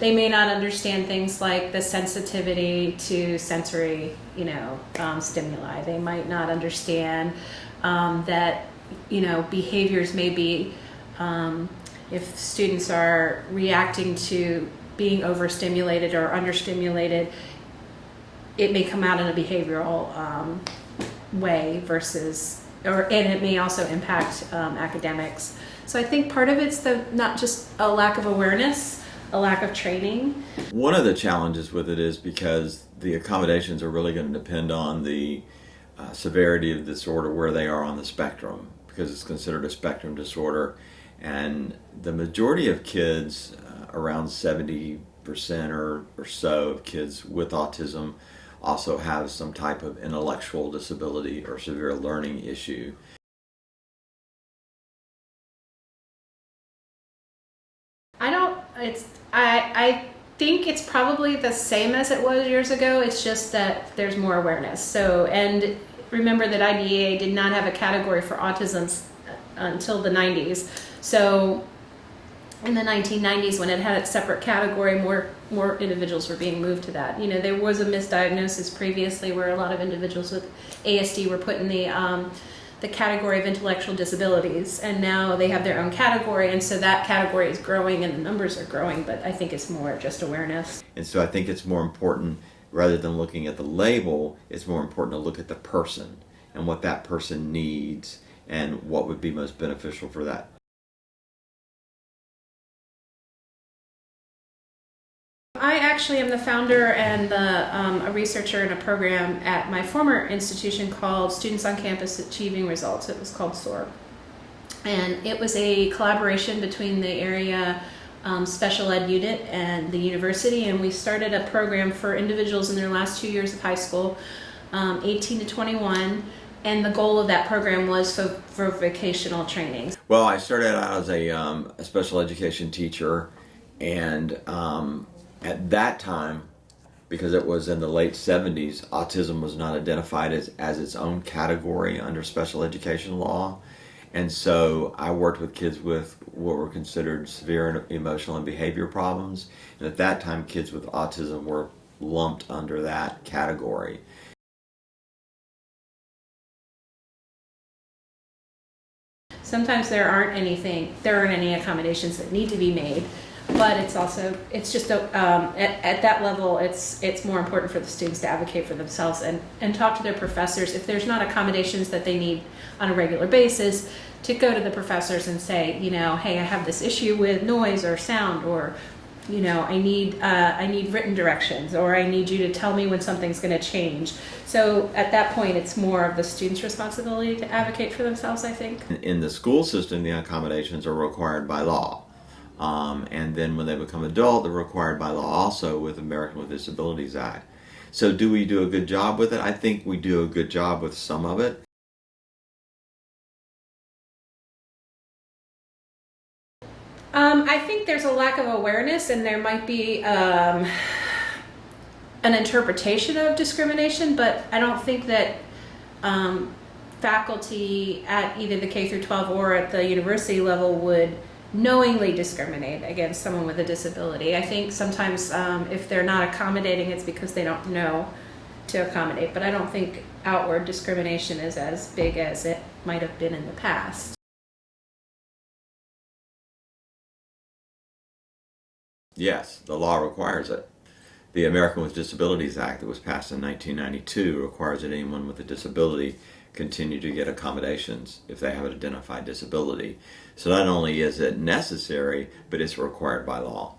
they may not understand things like the sensitivity to sensory, stimuli. They might not understand that, behaviors may be, if students are reacting to being overstimulated or understimulated, it may come out in a behavioral way and it may also impact academics. So I think part of it's not just a lack of awareness, a lack of training. One of the challenges with it is because the accommodations are really going to depend on the severity of the disorder, where they are on the spectrum, because it's considered a spectrum disorder. And the majority of kids, around 70% or so of kids with autism, also have some type of intellectual disability or severe learning issue. I think it's probably the same as it was years ago. It's just that there's more awareness. So, and remember that IDEA did not have a category for autism until the 90s. So in the 1990s, when it had its separate category, more individuals were being moved to that. There was a misdiagnosis previously where a lot of individuals with ASD were put in the category of intellectual disabilities, and now they have their own category, and so that category is growing and the numbers are growing, but I think it's more just awareness. And so I think it's more important, rather than looking at the label, it's more important to look at the person and what that person needs and what would be most beneficial for that. I actually am the founder and a researcher in a program at my former institution called Students on Campus Achieving Results. It was called SOAR. And it was a collaboration between the area special ed unit and the university, and we started a program for individuals in their last 2 years of high school, 18 to 21, and the goal of that program was for vocational training. Well, I started out as a special education teacher, and at that time, because it was in the late 70s, autism was not identified as its own category under special education law. And so I worked with kids with what were considered severe emotional and behavior problems. And at that time, kids with autism were lumped under that category. Sometimes there aren't any accommodations that need to be made. But it's just at that level, it's more important for the students to advocate for themselves and talk to their professors. If there's not accommodations that they need on a regular basis, to go to the professors and say, hey, I have this issue with noise or sound, or I need written directions, or I need you to tell me when something's going to change. So at that point, it's more of the student's responsibility to advocate for themselves, I think. In the school system, the accommodations are required by law. And then when they become adult, they're required by law also with the American with Disabilities Act. So do we do a good job with it? I think we do a good job with some of it. I think there's a lack of awareness, and there might be an interpretation of discrimination, but I don't think that faculty at either the K through 12 or at the university level would knowingly discriminate against someone with a disability. I think sometimes if they're not accommodating, it's because they don't know to accommodate, but I don't think outward discrimination is as big as it might have been in the past. Yes, the law requires it. The American with Disabilities Act that was passed in 1992 requires that anyone with a disability continue to get accommodations if they have an identified disability. So not only is it necessary, but it's required by law.